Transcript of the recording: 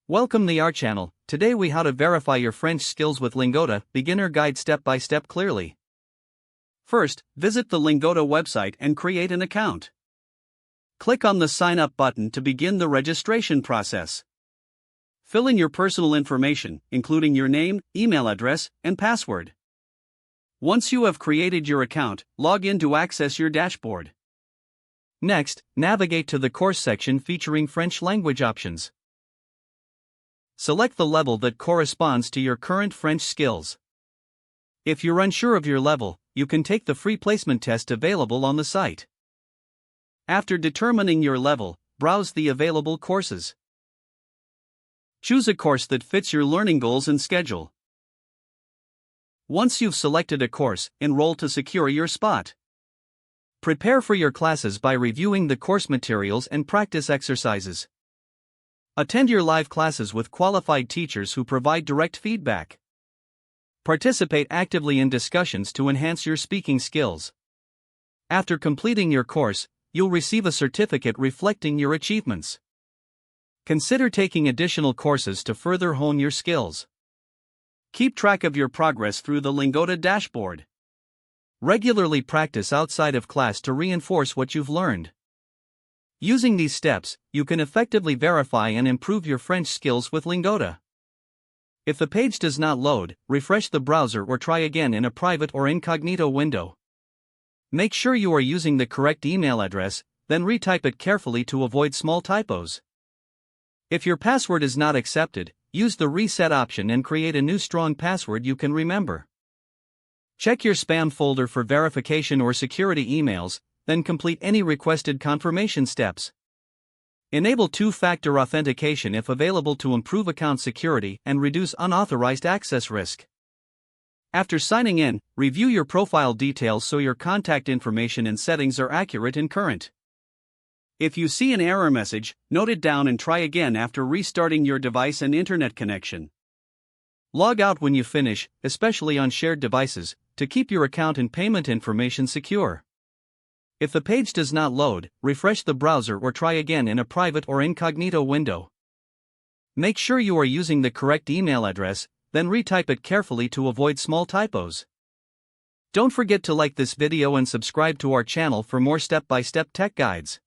Welcome to our channel. Today we how to verify your French skills with Lingoda, beginner guide step by step clearly. First, visit the Lingoda website and create an account. Click on the sign up button to begin the registration process. Fill in your personal information, including your name, email address, and password. Once you have created your account, log in to access your dashboard. Next, navigate to the course section featuring French language options. Select the level that corresponds to your current French skills. If you're unsure of your level, you can take the free placement test available on the site. After determining your level, browse the available courses. Choose a course that fits your learning goals and schedule. Once you've selected a course, enroll to secure your spot. Prepare for your classes by reviewing the course materials and practice exercises. Attend your live classes with qualified teachers who provide direct feedback. Participate actively in discussions to enhance your speaking skills. After completing your course, you'll receive a certificate reflecting your achievements. Consider taking additional courses to further hone your skills. Keep track of your progress through the Lingoda dashboard. Regularly practice outside of class to reinforce what you've learned. Using these steps, you can effectively verify and improve your French skills with Lingoda. If the page does not load, refresh the browser or try again in a private or incognito window. Make sure you are using the correct email address, then retype it carefully to avoid small typos. If your password is not accepted, use the reset option and create a new strong password you can remember. Check your spam folder for verification or security emails, then complete any requested confirmation steps. Enable two-factor authentication if available to improve account security and reduce unauthorized access risk. After signing in, review your profile details so your contact information and settings are accurate and current. If you see an error message, note it down and try again after restarting your device and internet connection. Log out when you finish, especially on shared devices, to keep your account and payment information secure. If the page does not load, refresh the browser or try again in a private or incognito window. Make sure you are using the correct email address, then retype it carefully to avoid small typos. Don't forget to like this video and subscribe to our channel for more step-by-step tech guides.